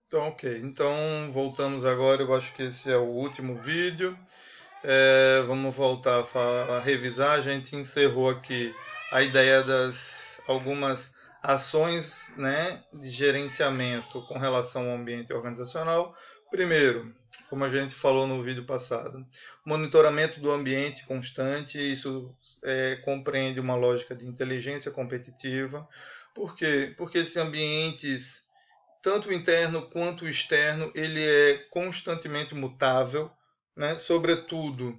Então, ok. Então, voltamos agora. Eu acho que esse é o último vídeo. Vamos voltar a revisar. A gente encerrou aqui a ideia das algumas ações, né, de gerenciamento com relação ao ambiente organizacional. Primeiro, como a gente falou no vídeo passado, monitoramento do ambiente constante. Isso compreende uma lógica de inteligência competitiva. Por quê? Porque esses ambientes, tanto o interno quanto o externo, ele é constantemente mutável, né? Sobretudo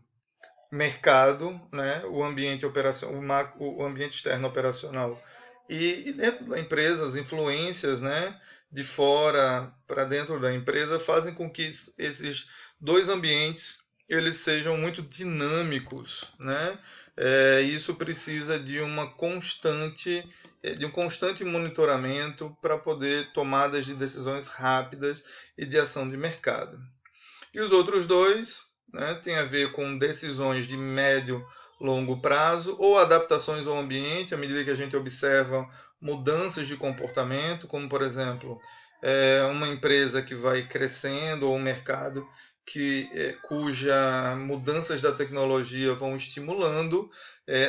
mercado, né? O ambiente operacional, o ambiente externo operacional e dentro da empresa as influências, né? De fora para dentro da empresa fazem com que esses dois ambientes eles sejam muito dinâmicos, né? Isso precisa de um constante monitoramento para poder tomadas de decisões rápidas e de ação de mercado. E os outros dois, né, têm a ver com decisões de médio longo prazo ou adaptações ao ambiente à medida que a gente observa mudanças de comportamento, como por exemplo uma empresa que vai crescendo ou um mercado cuja mudanças da tecnologia vão estimulando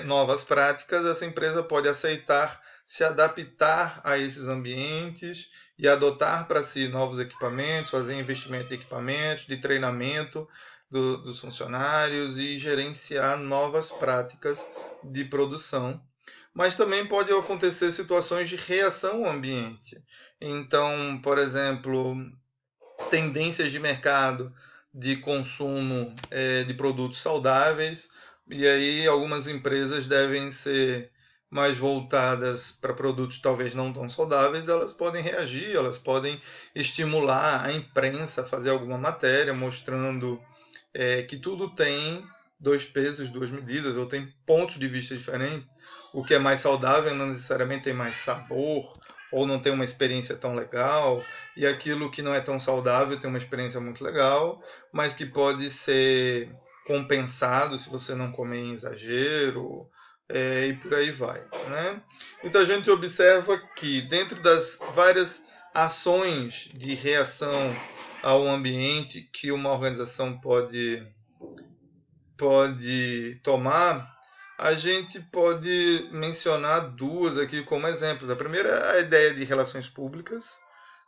novas práticas. Essa empresa pode aceitar se adaptar a esses ambientes e adotar para si novos equipamentos, fazer investimento em equipamentos, de treinamento dos funcionários e gerenciar novas práticas de produção. Mas também pode acontecer situações de reação ao ambiente. Então, por exemplo, tendências de mercado de consumo de produtos saudáveis, e aí algumas empresas devem ser mais voltadas para produtos talvez não tão saudáveis, elas podem reagir, elas podem estimular a imprensa a fazer alguma matéria mostrando que tudo tem dois pesos, duas medidas, ou tem pontos de vista diferentes. O que é mais saudável não necessariamente tem mais sabor, ou não tem uma experiência tão legal, e aquilo que não é tão saudável tem uma experiência muito legal, mas que pode ser compensado se você não comer em exagero, e por aí vai, né? Então a gente observa que dentro das várias ações de reação ao ambiente que uma organização pode tomar, a gente pode mencionar duas aqui como exemplos. A primeira é a ideia de relações públicas,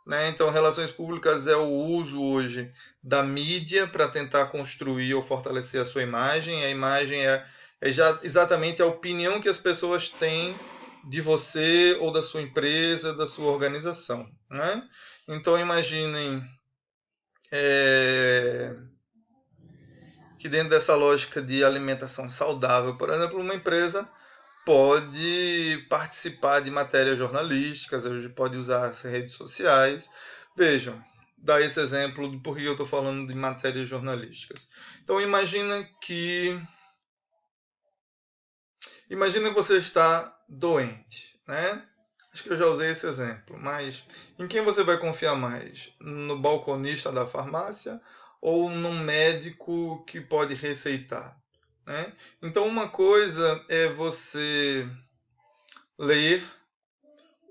né? Então, relações públicas é o uso hoje da mídia para tentar construir ou fortalecer a sua imagem. A imagem é já exatamente a opinião que as pessoas têm de você ou da sua empresa, da sua organização, né? Então, imaginem é, que dentro dessa lógica de alimentação saudável, por exemplo, uma empresa pode participar de matérias jornalísticas, hoje pode usar as redes sociais. Vejam, dá esse exemplo do porquê eu estou falando de matérias jornalísticas. Então imagina que você está doente, né? Acho que eu já usei esse exemplo, mas em quem você vai confiar mais? No balconista da farmácia ou num médico que pode receitar, né? Então uma coisa é você ler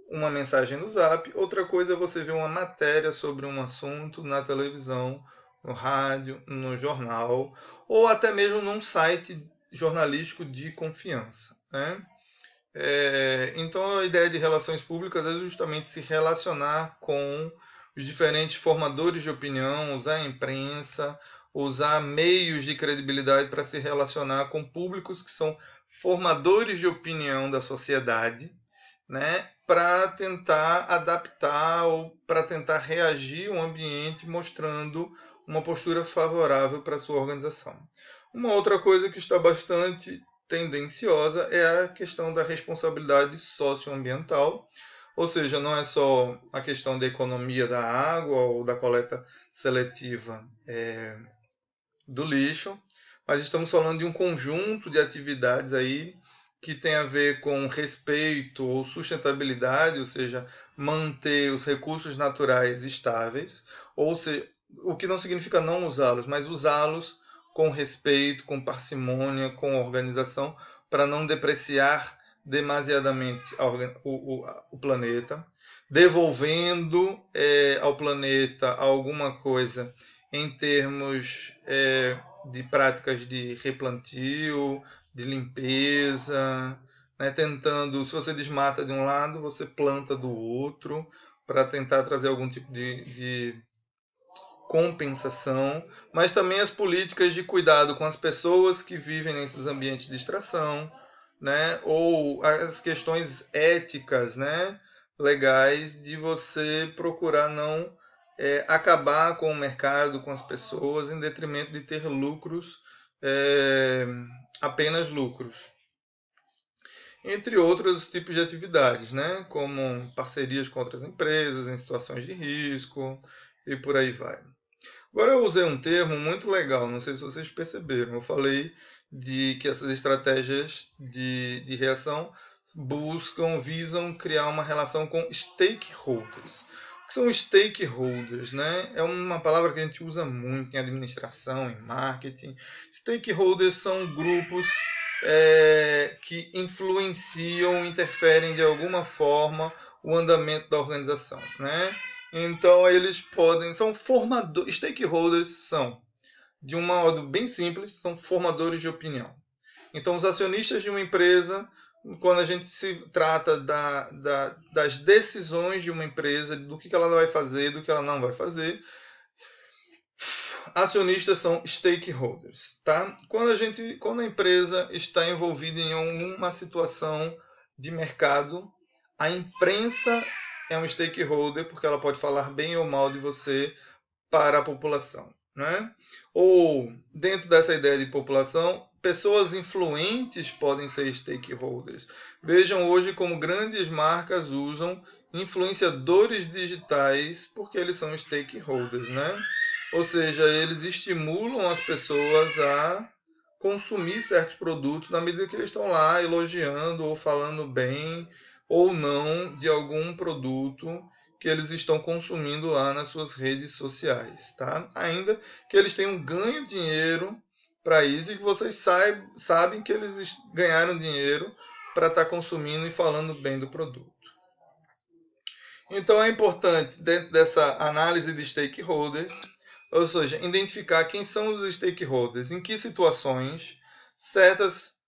uma mensagem no Zap, outra coisa é você ver uma matéria sobre um assunto na televisão, no rádio, no jornal, ou até mesmo num site jornalístico de confiança, né? Então a ideia de relações públicas é justamente se relacionar com os diferentes formadores de opinião, usar a imprensa, usar meios de credibilidade para se relacionar com públicos que são formadores de opinião da sociedade, né, para tentar adaptar ou para tentar reagir ao ambiente mostrando uma postura favorável para a sua organização. Uma outra coisa que está bastante tendenciosa é a questão da responsabilidade socioambiental, ou seja, não é só a questão da economia da água ou da coleta seletiva do lixo, mas estamos falando de um conjunto de atividades aí que tem a ver com respeito ou sustentabilidade, ou seja, manter os recursos naturais estáveis, ou seja, o que não significa não usá-los, mas usá-los com respeito, com parcimônia, com organização, para não depreciar demasiadamente o planeta, devolvendo ao ao planeta alguma coisa em termos de práticas de replantio, de limpeza, né? Tentando, se você desmata de um lado, você planta do outro, para tentar trazer algum tipo de compensação, mas também as políticas de cuidado com as pessoas que vivem nesses ambientes de extração, né? Ou as questões éticas, né? Legais de você procurar não acabar com o mercado, com as pessoas, em detrimento de ter lucros, apenas lucros. Entre outros tipos de atividades, né? Como parcerias com outras empresas em situações de risco e por aí vai. Agora eu usei um termo muito legal, não sei se vocês perceberam. Eu falei de que essas estratégias de reação visam criar uma relação com stakeholders. O que são stakeholders, né? É uma palavra que a gente usa muito em administração, em marketing. Stakeholders são grupos que influenciam, interferem de alguma forma o andamento da organização, né? Então eles são formadores, stakeholders são, de um modo bem simples, são formadores de opinião. Então os acionistas de uma empresa, quando a gente se trata das decisões de uma empresa, do que ela vai fazer, do que ela não vai fazer, acionistas são stakeholders, tá? Quando a empresa está envolvida em alguma situação de mercado, a imprensa é um stakeholder porque ela pode falar bem ou mal de você para a população, né? Ou dentro dessa ideia de população, pessoas influentes podem ser stakeholders. Vejam hoje como grandes marcas usam influenciadores digitais porque eles são stakeholders, né? Ou seja, eles estimulam as pessoas a consumir certos produtos na medida que eles estão lá elogiando ou falando bem ou não de algum produto que eles estão consumindo lá nas suas redes sociais, tá? Ainda que eles tenham ganho dinheiro para isso e que vocês sabem que eles ganharam dinheiro para estar consumindo e falando bem do produto. Então é importante, dentro dessa análise de stakeholders, ou seja, identificar quem são os stakeholders, em que situações certas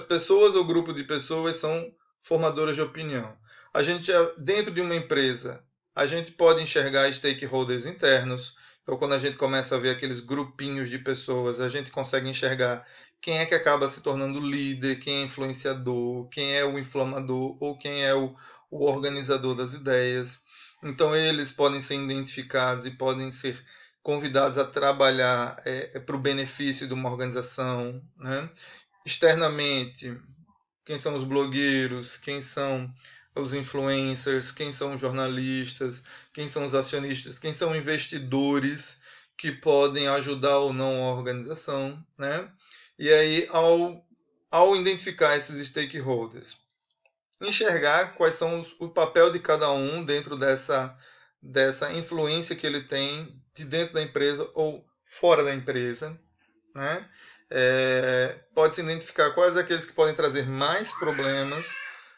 pessoas ou grupo de pessoas são formadoras de opinião. A gente, dentro de uma empresa, a gente pode enxergar stakeholders internos. Então, quando a gente começa a ver aqueles grupinhos de pessoas, a gente consegue enxergar quem é que acaba se tornando líder, quem é influenciador, quem é o inflamador ou quem é o organizador das ideias. Então, eles podem ser identificados e podem ser convidados a trabalhar para o benefício de uma organização, né? Externamente, quem são os blogueiros, quem são os influencers, quem são os jornalistas, quem são os acionistas, quem são investidores que podem ajudar ou não a organização, né? E aí, ao identificar esses stakeholders, enxergar quais são o papel de cada um dentro dessa influência que ele tem de dentro da empresa ou fora da empresa, né? Pode-se identificar quais aqueles que podem trazer mais problemas,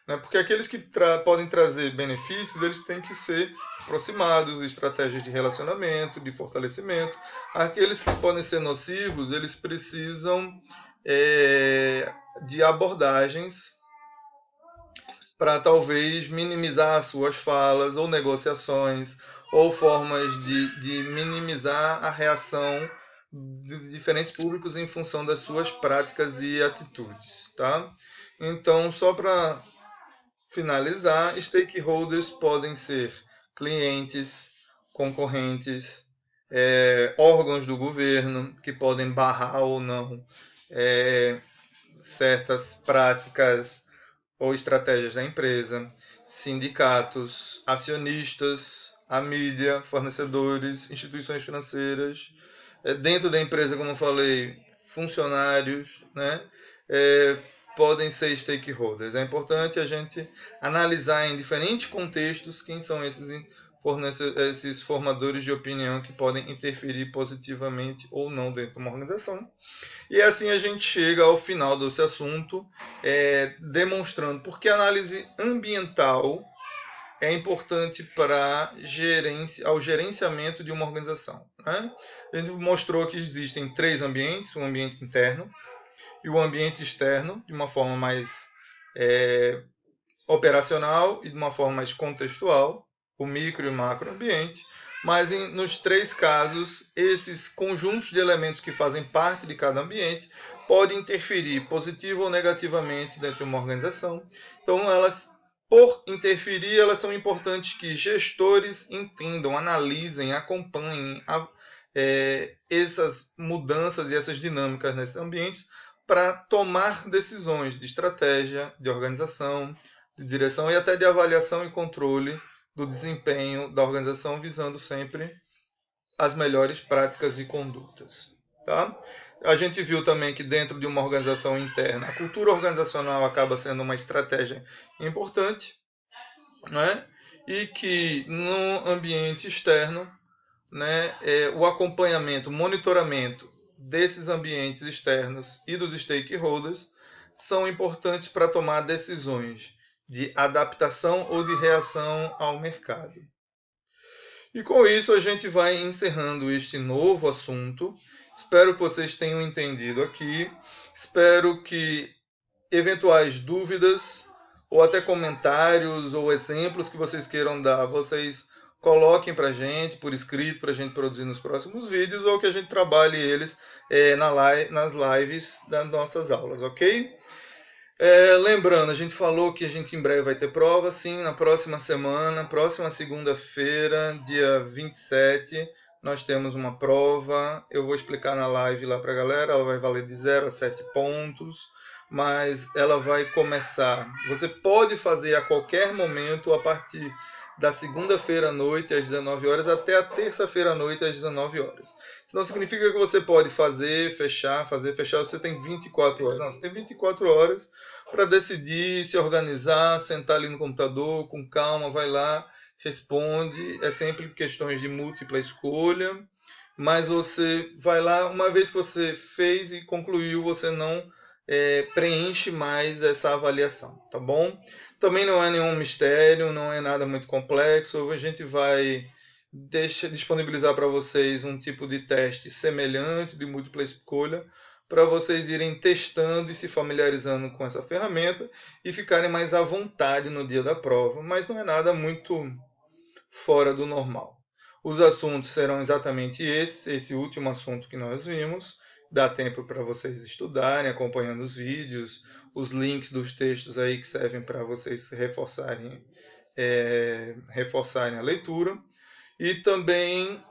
né? Porque aqueles que podem trazer benefícios, eles têm que ser aproximados, estratégias de relacionamento, de fortalecimento. Aqueles que podem ser nocivos, eles precisam de abordagens para talvez minimizar as suas falas ou negociações ou formas de minimizar a reação de diferentes públicos em função das suas práticas e atitudes, tá? Então, só para finalizar, stakeholders podem ser clientes, concorrentes, órgãos do governo que podem barrar ou não certas práticas ou estratégias da empresa, sindicatos, acionistas, a mídia, fornecedores, instituições financeiras, dentro da empresa, como eu falei, funcionários, né? Podem ser stakeholders. É importante a gente analisar em diferentes contextos quem são esses formadores de opinião que podem interferir positivamente ou não dentro de uma organização. E assim a gente chega ao final desse assunto, demonstrando porque a análise ambiental é importante para ao gerenciamento de uma organização, né? A gente mostrou que existem 3 ambientes, o ambiente interno e o ambiente externo, de uma forma mais operacional e de uma forma mais contextual, o micro e o macro ambiente, mas nos 3 casos, esses conjuntos de elementos que fazem parte de cada ambiente podem interferir positivo ou negativamente dentro de uma organização. Então, por interferir, elas são importantes que gestores entendam, analisem, acompanhem essas mudanças e essas dinâmicas nesses ambientes para tomar decisões de estratégia, de organização, de direção e até de avaliação e controle do desempenho da organização, visando sempre as melhores práticas e condutas. Tá? A gente viu também que dentro de uma organização interna, a cultura organizacional acaba sendo uma estratégia importante, né? E que no ambiente externo, né, o acompanhamento, o monitoramento desses ambientes externos e dos stakeholders são importantes para tomar decisões de adaptação ou de reação ao mercado. E com isso a gente vai encerrando este novo assunto. Espero que vocês tenham entendido aqui. Espero que eventuais dúvidas ou até comentários ou exemplos que vocês queiram dar, vocês coloquem para a gente por escrito, para a gente produzir nos próximos vídeos, ou que a gente trabalhe eles nas lives das nossas aulas, ok? Lembrando, a gente falou que a gente em breve vai ter prova, sim, na próxima semana, próxima segunda-feira, dia 27, nós temos uma prova. Eu vou explicar na live lá para a galera, ela vai valer de 0 a 7 pontos, mas ela vai começar. Você pode fazer a qualquer momento, a partir da segunda-feira à noite, às 19 horas, até a terça-feira à noite, às 19 horas. Isso não significa que você pode fazer, fechar, você tem 24 horas. Não, você tem 24 horas para decidir, se organizar, sentar ali no computador, com calma, vai lá, responde. É sempre questões de múltipla escolha, mas você vai lá, uma vez que você fez e concluiu, você não preenche mais essa avaliação, tá bom? Também não é nenhum mistério, não é nada muito complexo. A gente vai disponibilizar para vocês um tipo de teste semelhante de múltipla escolha, para vocês irem testando e se familiarizando com essa ferramenta e ficarem mais à vontade no dia da prova, mas não é nada muito fora do normal. Os assuntos serão exatamente esse último assunto que nós vimos. Dá tempo para vocês estudarem, acompanhando os vídeos, os links dos textos aí que servem para vocês reforçarem a leitura. E também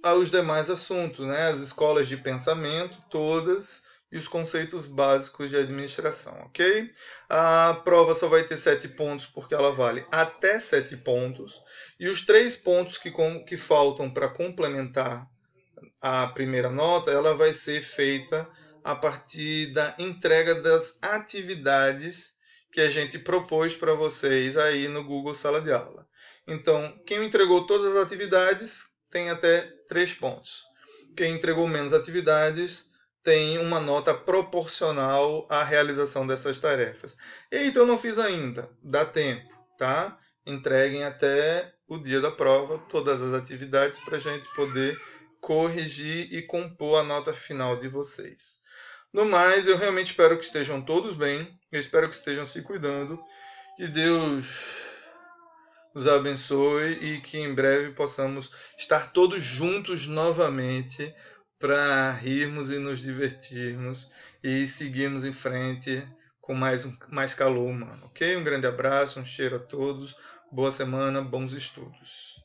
aos demais assuntos, né? As escolas de pensamento, todas, e os conceitos básicos de administração, ok? A prova só vai ter 7 pontos porque ela vale até 7 pontos. E os 3 pontos que faltam para complementar a primeira nota, ela vai ser feita a partir da entrega das atividades que a gente propôs para vocês aí no Google Sala de Aula. Então, quem entregou todas as atividades tem até 3 pontos. Quem entregou menos atividades tem uma nota proporcional à realização dessas tarefas. Eita, eu não fiz ainda. Dá tempo, tá? Entreguem até o dia da prova todas as atividades para a gente poder corrigir e compor a nota final de vocês. No mais, eu realmente espero que estejam todos bem. Eu espero que estejam se cuidando. Que Deus nos abençoe e que em breve possamos estar todos juntos novamente para rirmos e nos divertirmos e seguirmos em frente com mais calor humano, ok? Um grande abraço, um cheiro a todos, boa semana, bons estudos.